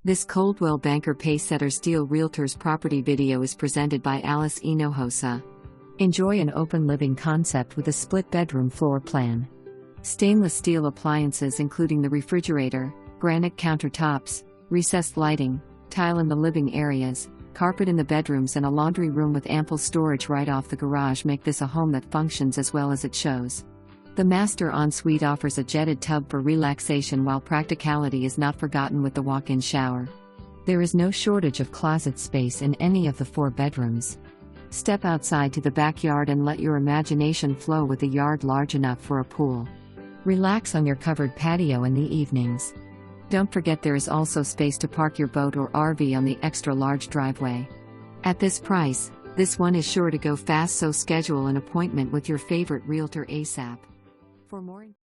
This Coldwell Banker Pacesetter Steel Realtors property video is presented by Alice Hinojosa. Enjoy an open living concept with a split bedroom floor plan. Stainless steel appliances including the refrigerator, granite countertops, recessed lighting, tile in the living areas, carpet in the bedrooms and a laundry room with ample storage right off the garage make this a home that functions as well as it shows. The master ensuite offers a jetted tub for relaxation while practicality is not forgotten with the walk-in shower. There is no shortage of closet space in any of the 4 bedrooms. Step outside to the backyard and let your imagination flow with a yard large enough for a pool. Relax on your covered patio in the evenings. Don't forget there is also space to park your boat or RV on the extra large driveway. At this price, this one is sure to go fast, so schedule an appointment with your favorite realtor ASAP. For more